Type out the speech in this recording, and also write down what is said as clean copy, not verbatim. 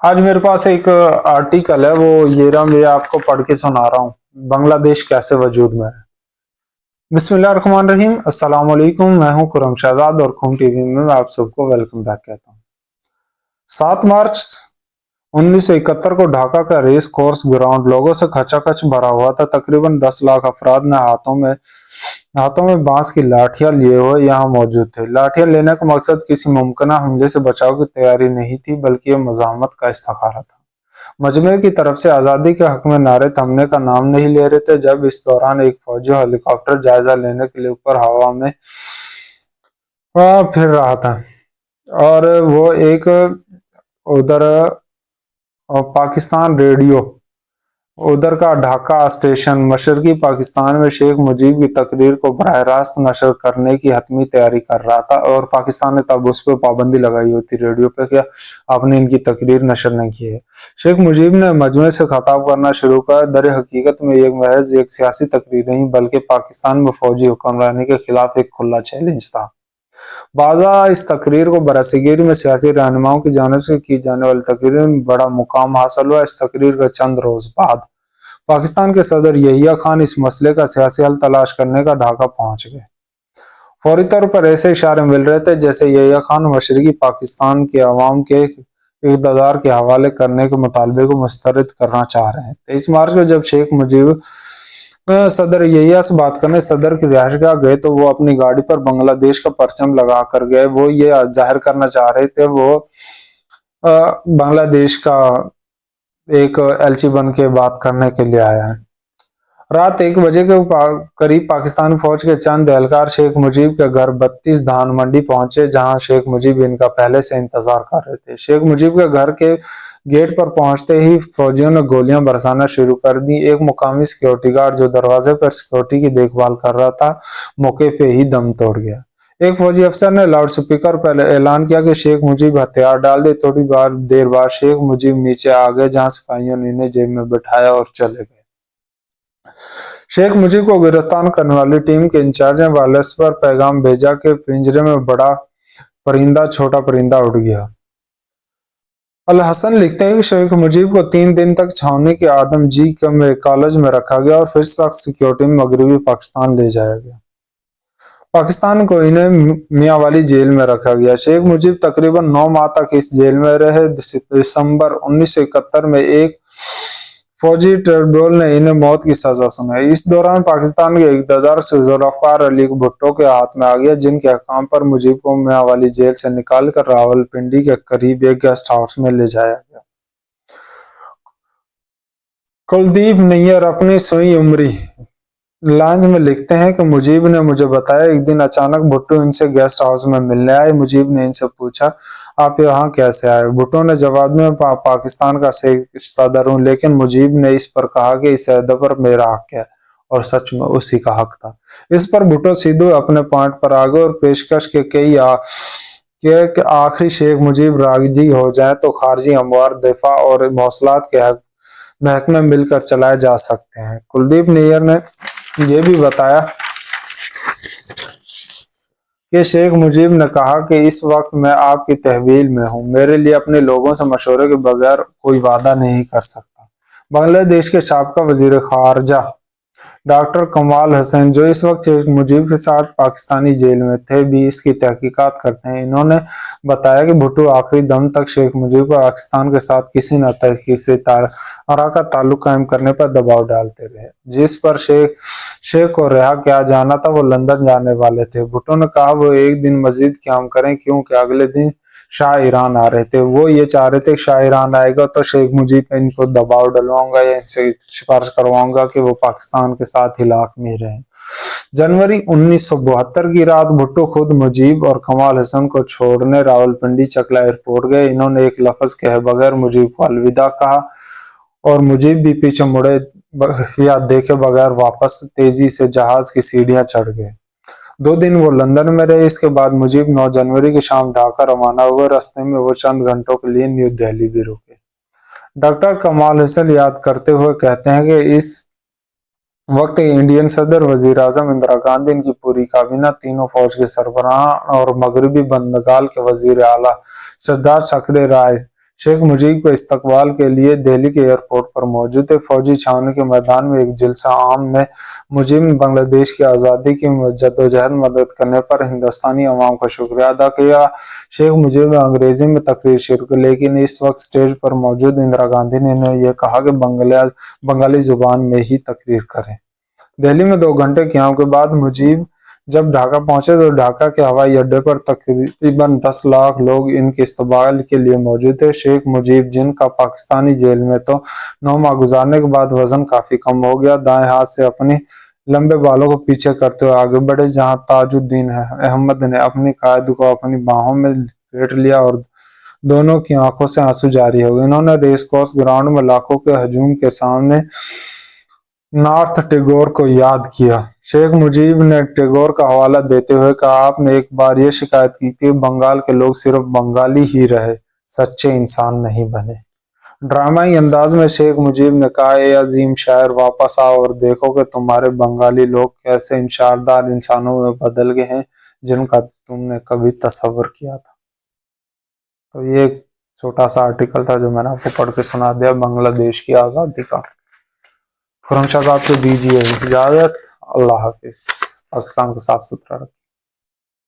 आज मेरे पास एक आर्टिकल है, वो ये रहा, मैं आपको पढ़ के सुना रहा हूँ। बांग्लादेश कैसे वजूद में है। बिस्मिल्लाहिर्रहमानिर्रहीम, अस्सलाम वालेकुम। मैं हूँ खुरम शहजाद और खून टीवी में मैं आप सबको वेलकम बैक कहता हूँ। 7 मार्च 1971 को ढाका का रेस कोर्स ग्राउंड लोगों से खचाखच भरा हुआ था। तकरीबन 10 लाख अफराद ने हाथों में बांस की लाठियां लिए हुए यहाँ मौजूद थे। लाठियां लेने का मकसद किसी मुमकिन हमले से बचाव की तैयारी नहीं थी, बल्कि ये मज़ाहमत का इस्तिखारा था। मजमे की तरफ से आजादी के हक में नारे थमने का नाम नहीं ले रहे थे। जब इस दौरान एक फौजी हेलीकॉप्टर जायजा लेने के लिए ऊपर हवा में फिर रहा था और वो एक उधर पाकिस्तान रेडियो उधर का ढाका स्टेशन मशरकी पाकिस्तान में शेख मुजीब की तकरीर को बराह रास्त नशर करने की हतमी तैयारी कर रहा था। और पाकिस्तान ने तब उस पर पाबंदी लगाई होती रेडियो पे कि आपने इनकी तकरीर नशर नहीं की है। शेख मुजीब ने मजमे से खताब करना शुरू कर। दर हकीकत में एक महज एक सियासी तकरीर नहीं, बल्कि पाकिस्तान में फौजी हुक्मरानी के खिलाफ एक खुला चैलेंज था। बाज़ा इस तकरीर को बरसगीर में सियासी रहनुमाओं की जानिब से की जाने वाली तकरीर में बड़ा मुकाम हासिल हुआ। इस तकरीर का चंद रोज बाद पाकिस्तान के सदर यहिया खान इस मसले का सियासी हल तलाश करने का ढाका पहुंच गए। फौरी तौर पर ऐसे इशारे मिल रहे थे जैसे यहिया खान मशरकी पाकिस्तान के अवाम के इक़्तिदार के हवाले करने के मुतालबे को मुस्तरद करना चाह रहे हैं। 23 मार्च को जब शेख मुजीब सदर यहिया से बात करने सदर की रिहाइशगाह गए तो वो अपनी गाड़ी पर बांग्लादेश का परचम लगा कर गए। वो ये जाहिर करना चाह रहे थे वो बांग्लादेश का एक एलची बन के बात करने के लिए आया है। रात 1 बजे के करीब पाकिस्तानी फौज के चंद एहलकार शेख मुजीब के घर 32 धान मंडी पहुंचे, जहां शेख मुजीब इनका पहले से इंतजार कर रहे थे। शेख मुजीब के घर के गेट पर पहुंचते ही फौजियों ने गोलियां बरसाना शुरू कर दी। एक मुकामी सिक्योरिटी गार्ड जो दरवाजे पर सिक्योरिटी की देखभाल कर रहा था, मौके पे ही दम तोड़ गया। एक फौजी अफसर ने लाउड स्पीकर पर ऐलान किया कि शेख मुजीब हथियार डाल दे। थोड़ी देर बाद शेख मुजीब नीचे आ गए, जहां सिपाहियों ने इन्हें जेब में बिठाया और चले गए। शेख मुजीब को गिरफ्तार करने वाली टीम के इंचार्ज ने वायरलेस पर पैगाम भेजा कि पिंजरे में बड़ा परिंदा छोटा परिंदा उड़ गया। अल हसन लिखते हैं कि शेख मुजीब को 3 दिन तक छावनी के आदमजी कॉलेज में रखा गया और फिर सख्त सिक्योरिटी में मगरबी पाकिस्तान ले जाया गया। पाकिस्तान को इन्हें मियांवाली जेल में रखा गया। शेख मुजीब तकरीबन 9 माह तक इस जेल में रहे। दिसंबर 1971 में एक फौजी ट्रिब्यूनल ने इन्हें मौत की सजा सुनाई। इस दौरान पाकिस्तान के इक़्तिदार जुल्फ़िकार अली भुट्टो के हाथ में आ गया, जिनके अहकाम पर मुजीब को मियांवाली जेल से निकालकर रावलपिंडी के करीब एक गेस्ट हाउस में ले जाया गया। कुलदीप नैयर अपनी सुई उमरी लांज में लिखते हैं कि मुजीब ने मुझे बताया, एक दिन अचानक भुट्टो इनसे गेस्ट हाउस में मिलने आए। मुजीब ने इनसे पूछा, आप यहाँ कैसे आए? भुट्टो ने जवाब में पाकिस्तान का सदर हूँ, लेकिन मुजीब ने इस पर कहा कि इस अहदे पर मेरा हक है, और सच में उसी का हक था। इस पर भुट्टो सीधे अपने पॉइंट पर आ गए और पेशकश के आखिरी शेख मुजीब राजी हो जाए तो खारजी अमवार दिफा और मौसलात के महकमे मिलकर चलाए जा सकते हैं। कुलदीप नैयर ने यह भी बताया कि शेख मुजीब ने कहा कि इस वक्त मैं आपकी तहवील में हूं, मेरे लिए अपने लोगों से मशवरे के बगैर कोई वादा नहीं कर सकता। बांग्लादेश के साबका वजीर खारजा डॉक्टर कमाल हसन, जो इस वक्त शेख मुजीब के साथ पाकिस्तानी जेल में थे, भी इसकी तहकीकात करते हैं। इन्होंने बताया कि भुट्टो आखिरी दम तक शेख मुजीब को पाकिस्तान के साथ किसी न किसी तरह का ताल्लुक कायम करने पर दबाव डालते रहे। जिस पर शेख को रिहा किया जाना था, वो लंदन जाने वाले थे। भुट्टो ने कहा वो एक दिन मजीद क़याम करें, क्योंकि अगले दिन शाह ईरान आ रहे थे। वो ये चाह रहे थे कि शाह ईरान आएगा तो शेख मुजीब पे इनको दबाव डलवाऊंगा या इनसे सिफारिश करवाऊंगा कि वो पाकिस्तान के साथ इलाक में रहें। जनवरी 1972 की रात भुट्टो खुद मुजीब और कमाल हसन को छोड़ने रावलपिंडी चकला एयरपोर्ट गए। इन्होंने एक लफ्ज कहे बगैर मुजीब को अलविदा कहा और मुजीब भी पीछे मुड़े या देखे बगैर वापस तेजी से जहाज की सीढ़ियां चढ़ गए। 2 दिन वो लंदन में रहे। इसके बाद मुजीब 9 जनवरी की शाम ढाका रवाना हुए। रास्ते में वो चंद घंटों के लिए न्यू दिल्ली भी रुके। डॉक्टर कमाल हसन याद करते हुए कहते हैं कि इस वक्त इंडियन सदर, वजीर आजम इंदिरा गांधी, इनकी पूरी काबीना, तीनों फौज के सरबराह और मगरबी बंगाल के वजीर आला सरदार शकरे राय शेख मुजीब को इस्तकबाल के लिए दिल्ली के एयरपोर्ट पर मौजूद थे। फौजी छावनी के मैदान में एक जलसा आम में मुजीब ने बांग्लादेश की आज़ादी की जद्दोजहद में मदद करने पर हिंदुस्तानी अवाम का शुक्रिया अदा किया। शेख मुजीब ने अंग्रेजी में तकरीर शुरू की, लेकिन इस वक्त स्टेज पर मौजूद इंदिरा गांधी ने इन्हें यह कहा कि बंगाली जुबान में ही तकरीर करें। दिल्ली में 2 घंटे क़याम के बाद मुजीब जब ढाका पहुंचे तो ढाका के हवाई अड्डे पर तकरीबन 10 लाख लोग इनके इस्तकबाल के लिए मौजूद थे। शेख मुजीब, जिनका पाकिस्तानी जेल में तो 9 माह गुजारने के बाद वजन काफी कम हो गया, दाएं हाथ से अपने लंबे बालों को पीछे करते हुए आगे बढ़े, जहां ताजुद्दीन अहमद ने अपनी कायद को अपनी बाहों में लपेट लिया और दोनों की आंखों से आंसू जारी हो गए। इन्होंने रेस कोर्स ग्राउंड में लाखों के हजूम के सामने नॉर्थ टैगोर को याद किया। शेख मुजीब ने टैगोर का हवाला देते हुए कहा, आपने एक बार ये शिकायत की थी, बंगाल के लोग सिर्फ बंगाली ही रहे, सच्चे इंसान नहीं बने। ड्रामाई अंदाज में शेख मुजीब ने कहा, ए अजीम शायर, वापस आओ और देखो कि तुम्हारे बंगाली लोग कैसे इन शानदार इंसानों में बदल गए हैं जिनका तुमने कभी तस्वर किया था। तो ये एक छोटा सा आर्टिकल था जो मैंने आपको पढ़ के सुना दिया बांग्लादेश की आज़ादी का। खुरम शाह साहब को दीजिए इजाजत। अल्लाह हाफिज। पाकिस्तान को साफ सुथरा रखें।